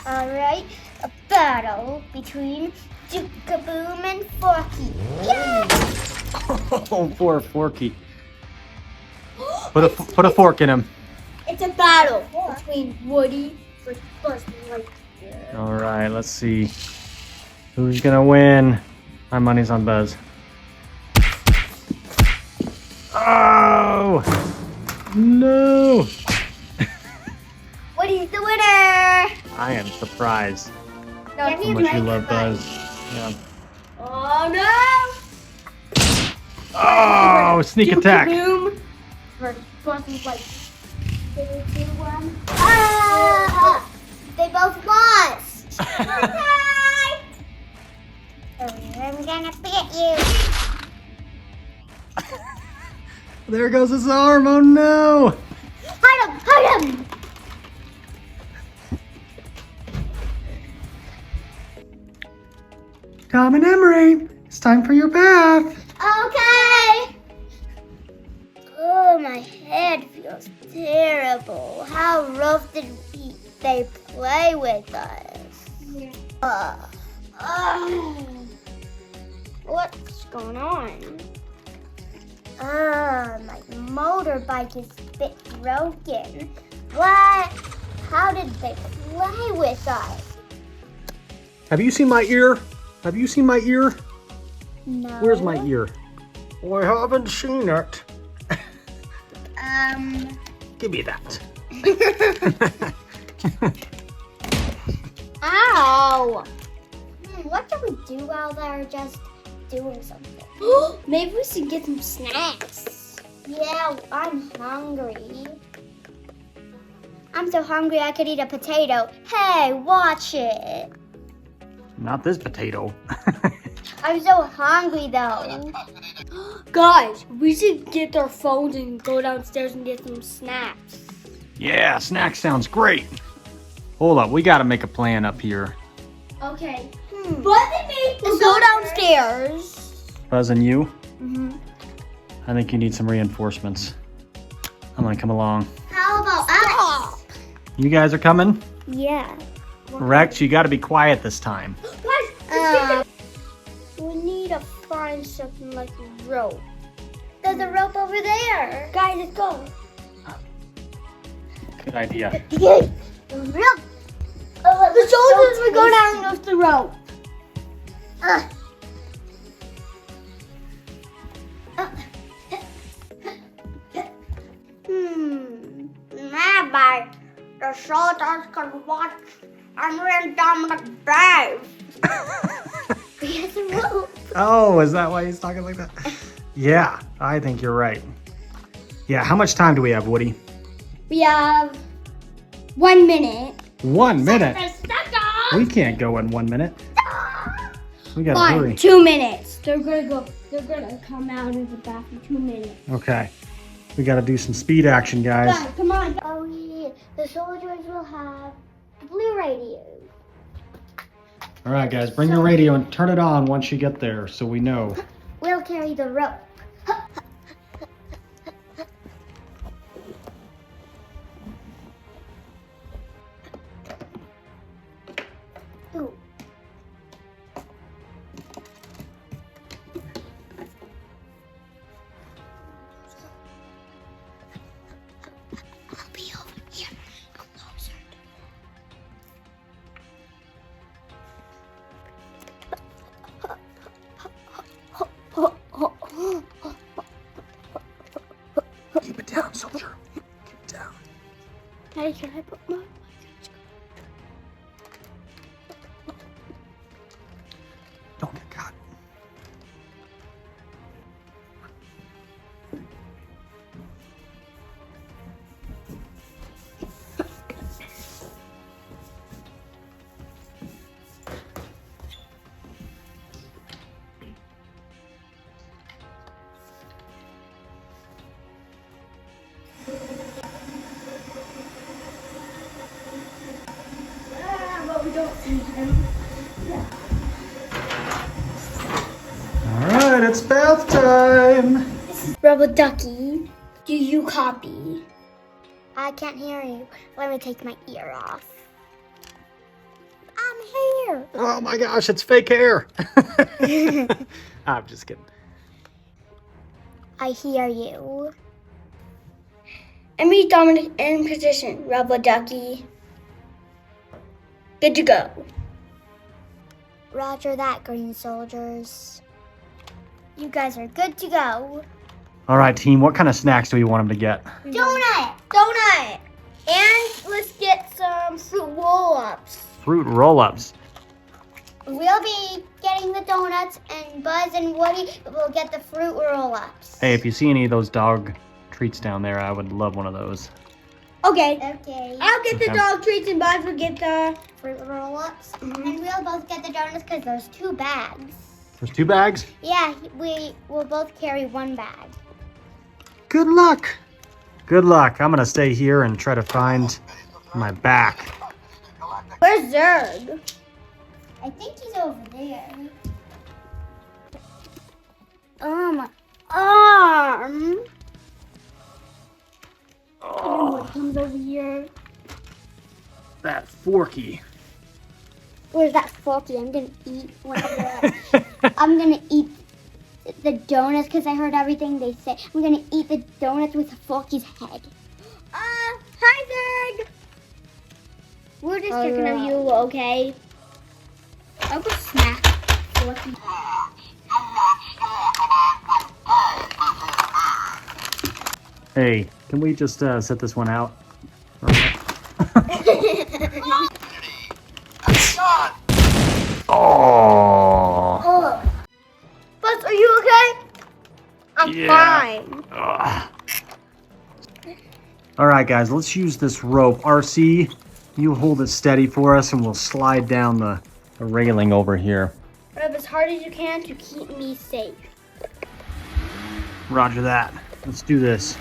Alright, a battle between Duke-a-Boom and Forky. Yay! Oh, poor Forky. Put a fork in him. It's a battle between Woody versus Buzz Lightyear. All right, let's see who's gonna win. My money's on Buzz. Oh no! Woody's the winner! I am surprised No, how much you love Buzz. Yeah. Oh no! Oh, sneak attack! Duke-a-Boom versus Buzz Lightyear. 3, 2, 1. Ah! They both lost. Bye. I'm gonna beat you. There goes his arm. Oh no! Hide him! Hide him! Tom and Emery, it's time for your bath. Okay. Oh, my head feels terrible. How rough did they play with us? What's going on? My motorbike is a bit broken. What? How did they play with us? Have you seen my ear? Have you seen my ear? No. Where's my ear? I haven't seen it. Give me that. Ow! What do we do while they're just doing something? Maybe we should get some snacks. Yeah, I'm hungry. I'm so hungry I could eat a potato. Hey, watch it. Not this potato. I'm so hungry though. Guys, we should get our phones and go downstairs and get some snacks. Yeah, snack sounds great. Hold up, we gotta make a plan up here. Okay. Let's go downstairs. Buzz and you? Mm-hmm. I think you need some reinforcements. I'm gonna come along. How about us? You guys are coming? Yeah. Rex, you gotta be quiet this time. We need to find something like a rope. There's a rope over there. Guys, let's go. Good idea. The rope. The soldiers will go down with the rope. Rabbi, the soldiers can watch and run down the brave. We have the rope. Oh, is that why he's talking like that? Yeah, I think you're right. Yeah, how much time do we have, Woody? We have 1 minute. 1 minute? We can't go in 1 minute. We gotta hurry. 2 minutes. They're gonna come out of the bathroom 2 minutes. Okay. We gotta do some speed action, guys. Guys, come on. Oh yeah, the soldiers will have the blue radio. All right, guys, bring your radio and turn it on once you get there so we know. We'll carry the rope. Ooh. I'll be over here. I'm closer. Keep it down, soldier. Keep it down. Daddy, can I put my... Don't get caught. But we don't see him. All right, it's bath time. Rubber Ducky, do you copy? I can't hear you. Let me take my ear off. Oh my gosh, it's fake hair. I'm just kidding. I hear you. And meet Dominic in position. Rubber ducky. Good to go. Roger that, green soldiers. You guys are good to go. All right, team, what kind of snacks do we want them to get? Donut. And let's get some fruit roll-ups. Fruit roll-ups. We'll be getting the donuts, and Buzz and Woody will get the fruit roll-ups. Hey, if you see any of those dog treats down there, I would love one of those. Okay. Okay. I'll get the Okay. dog treats and Buzz will get the... Fruit roll-ups. And we'll both get the donuts because there's 2 bags. There's 2 bags? Yeah, we will both carry 1 bag. Good luck. Good luck. I'm going to stay here and try to find my back. Where's Zerg? I think he's over there. Oh, my arm. Oh, What comes over here? that Forky. Where's that Forky? I'm gonna eat one of the. I'm gonna eat the donuts because I heard everything they say. I'm gonna eat the donuts with Forky's head. Hi, Zerg. We're just checking on you, okay? I'll go smack Forky. Hey, can we just set this one out? Oh. Buzz, are you okay? I'm Yeah. fine. Ugh. All right, guys, let's use this rope. RC, you hold it steady for us, and we'll slide down the railing over here. Rub as hard as you can to keep me safe. Roger that. Let's do this.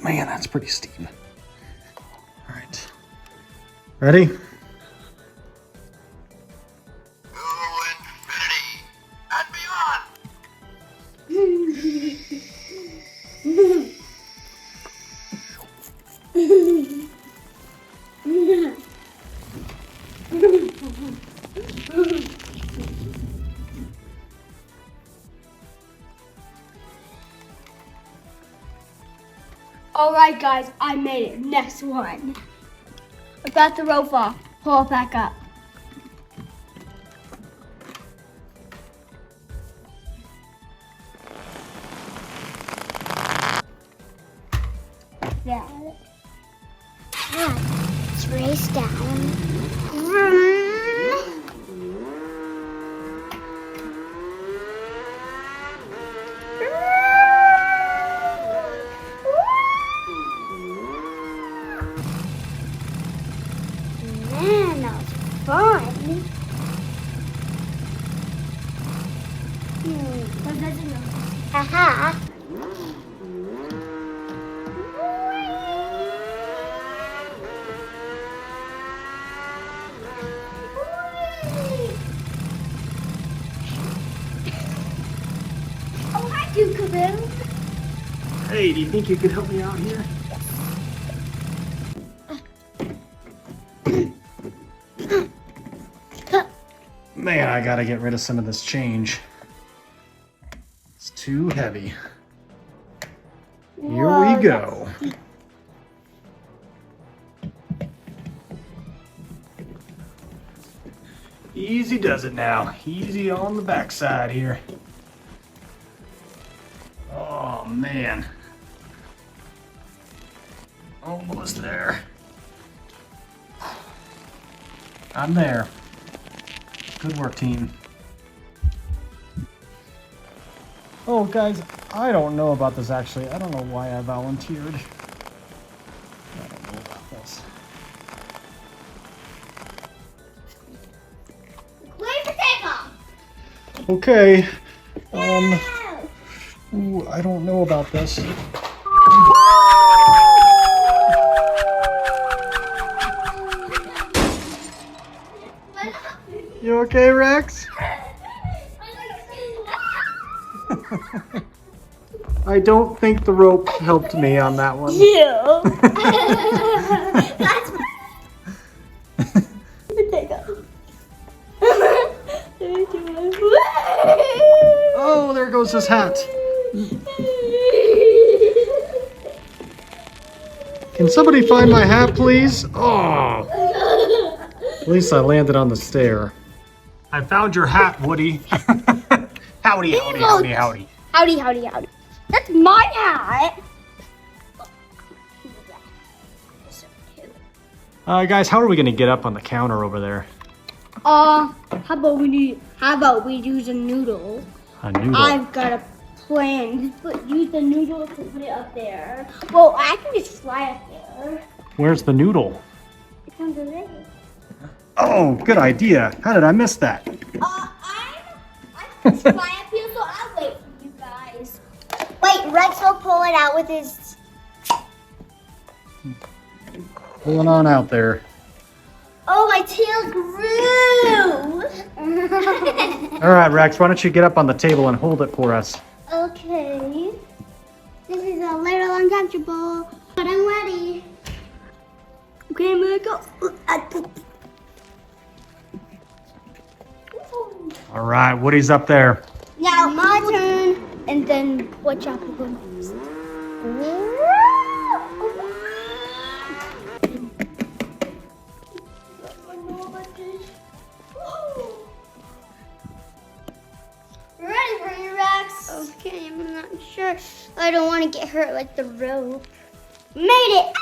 Man, that's pretty steep. All right. Ready? To infinity and beyond. All right, guys, I made it. Next one. I got the rope off. Pull it back up. Yeah. Let's race down. Vroom. Man, that was fun. Buzz doesn't know. Haha. Oh, hi, Duke-a-boo. Hey, do you think you could help me out here? Man, I gotta get rid of some of this change. It's too heavy. Here we go. Easy does it now. Easy on the backside here. Oh man. Almost there. I'm there. Good work, team. Oh, guys, I don't know about this actually. I don't know why I volunteered. I don't know about this. Where's the takeoff? Okay. Ooh, I don't know about this. You okay, Rex? I don't think the rope helped me on that one. Yeah. That's Oh, there goes his hat. Can somebody find my hat, please? Oh. At least I landed on the stair. I found your hat, Woody. Howdy, howdy, howdy, howdy. Howdy, howdy, howdy. That's my hat. Guys, how are we gonna get up on the counter over there? How about we use a noodle? A noodle. I've got a plan. Use the noodle to put it up there. Well, I can just fly up there. Where's the noodle? It's under there. Oh, good idea. How did I miss that? I can just fly up here, so I'll wait for you guys. Wait, Rex will pull it out with his. Pulling on out there. Oh, my tail grew! All right, Rex, why don't you get up on the table and hold it for us? Okay. This is a little uncomfortable, but I'm ready. Okay, I'm gonna go. All right, Woody's up there. Now, my turn. And then watch out for next. Ready for you, Rex? Okay, I'm not sure. I don't want to get hurt like the rope. Made it!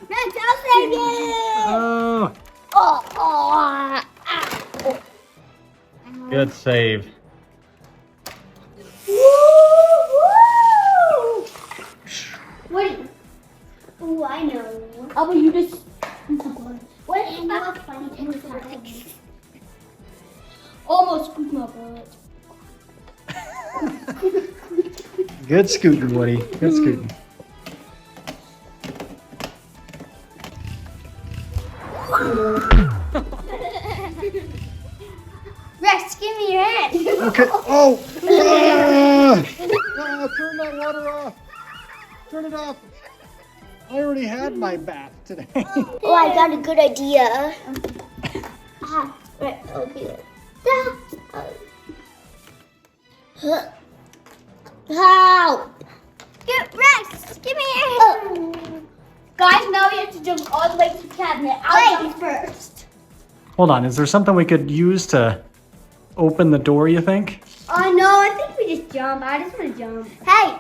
Rex, I'll save you! Oh, Oh. good save. What? Oh, I know. How about you just? What is that funny thing? Almost scooped my butt. Good scooting, Woody. Good scooting. Rex, give me your hand. Okay. Oh! Turn that water off. Turn it off. I already had my bath today. Oh, I got a good idea. Right, okay. Help! Get Rex! Give me your hand! Guys, now we have to jump all the way to the cabinet. I'll jump first. Hold on, is there something we could use to open the door, you think? Oh no, I think we just jump. I just want to jump. Hey,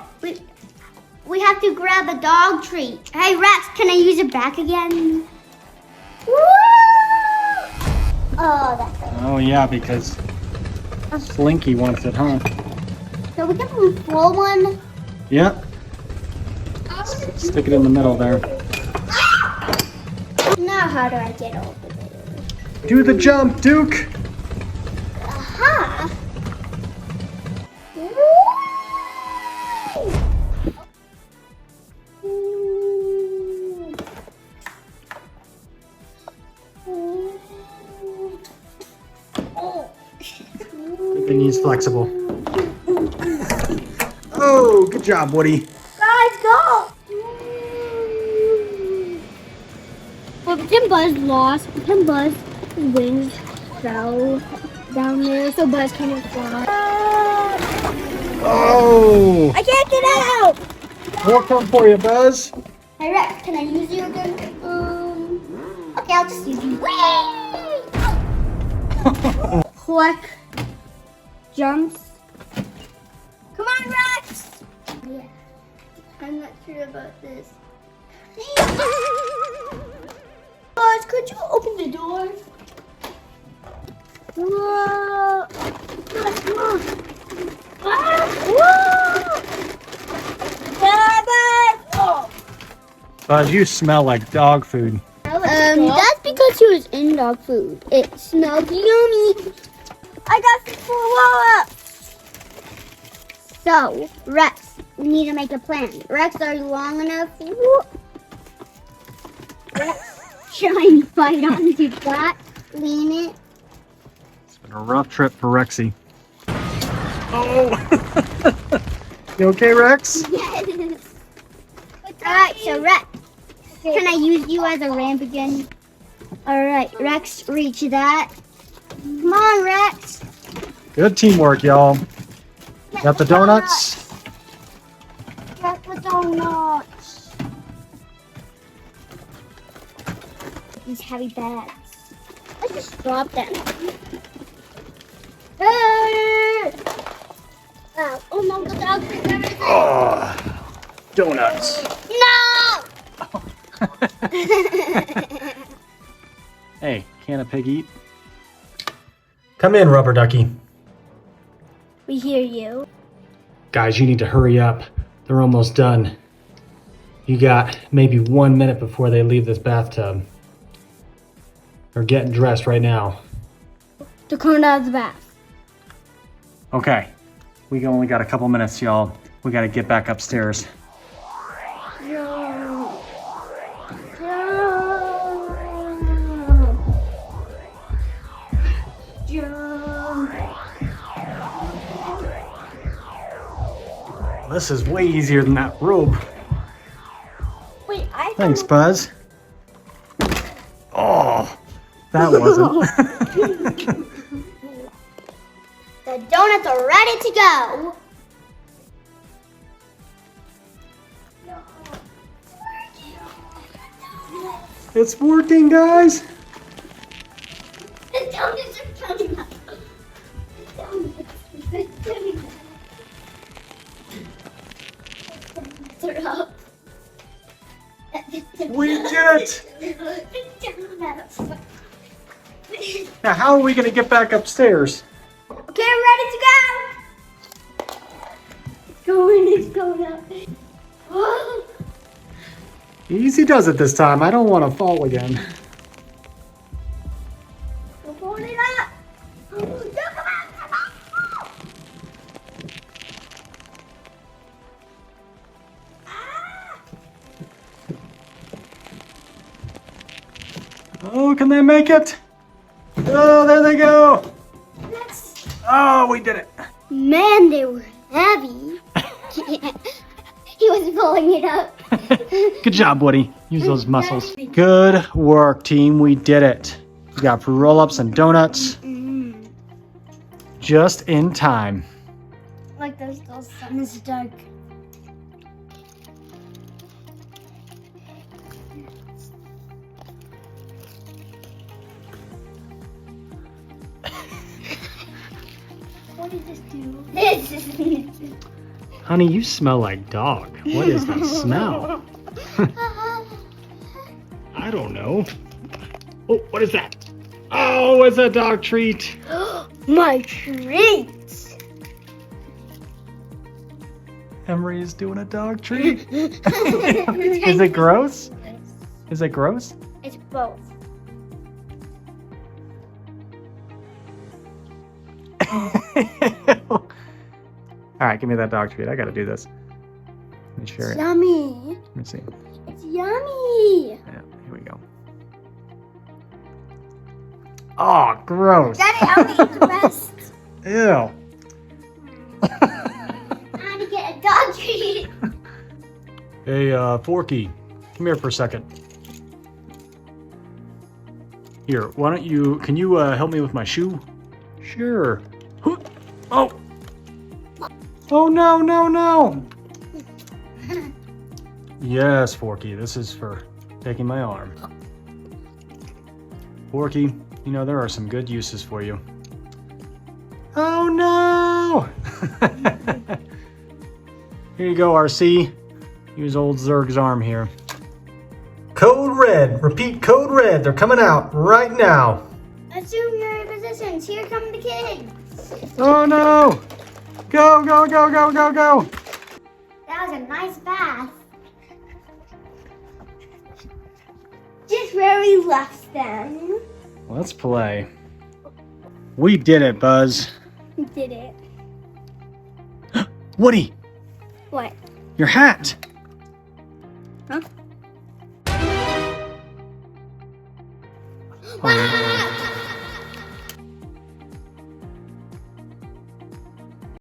we have to grab a dog treat. Hey, Rex, can I use it back again? Woo! Oh, that's good. Oh, yeah, because Slinky wants it, huh? So we can pull one. Yep. Stick it in the middle there. Now how do I get over there? Do the jump, Duke! Aha! Good thing he's flexible. Oh, good job, Woody. Guys, go! Well, pretend Buzz lost. Pretend Buzz's wings fell down there, so Buzz can't fly. Oh! I can't get out! We'll come for you, Buzz. Hey Rex, can I use you again? Okay, I'll just use you. Click. Jumps. Come on, Rex! Yeah. I'm not sure about this. Buzz, could you open the door? Whoa. Come on. Whoa! Oh. Buzz, you smell like dog food. That's because he was in dog food. It smelled yummy. I got some follow-up. So, Rex, we need to make a plan. Rex, are you long enough? Rex, shine fight onto that. Lean it. It's been a rough trip for Rexy. Oh! You okay, Rex? Yes. Alright, so Rex, can I use you as a ramp again? Alright, Rex, reach that. Come on, Rex. Good teamwork, y'all. Got the donuts? Get the donuts. These heavy bags. Let's just drop them. Hey! Oh no, the dog is everything. Oh, donuts. No! Hey, can a pig eat? Come in, rubber ducky. We hear you. Guys, you need to hurry up. They're almost done. You got maybe 1 minute before they leave this bathtub. They're getting dressed right now. They're coming out of the bath. Okay, we only got a couple minutes, y'all. We gotta get back upstairs. This is way easier than that rope. Wait, Thanks, Buzz. Oh, that wasn't. The donuts are ready to go. It's working, guys. The donuts are coming up. The donuts are up. We did it. Now, how are we gonna get back upstairs? Okay, I'm ready to go. It's going up. Easy does it this time. I don't want to fall again. We're pulling it up. Come on. Oh, can they make it? Oh, there they go. Let's... Oh, we did it. Man, they were heavy. He was pulling it up. Good job, Woody. Use those muscles. Good work, team. We did it. We got fruit roll-ups and donuts. Just in time. Like the sun is dark. What did this do? This is Honey, you smell like dog. What is that smell? I don't know. Oh, what is that? Oh, it's a dog treat. My treat! Emery is doing a dog treat. Is it gross? Is it gross? It's both. All right, give me that dog treat. I gotta do this. Let me share it. Yummy! Let me see. It's yummy! Yeah, here we go. Oh, gross. Daddy, I'll eat the rest. Ew. I'm gonna get a dog treat. Hey, Forky, come here for a second. Here, why don't you, can you help me with my shoe? Sure. Oh. Oh, no, no, no. Yes, Forky, this is for taking my arm. Forky, you know, there are some good uses for you. Oh, no. Here you go, RC. Use old Zerg's arm here. Code red. Repeat, code red. They're coming out right now. Assume your positions. Here come the kids. Oh no! Go, go, go, go, go, go! That was a nice bath. Just where we left them. Let's play. We did it, Buzz. We did it. Woody, What? your hat. Huh? Oh,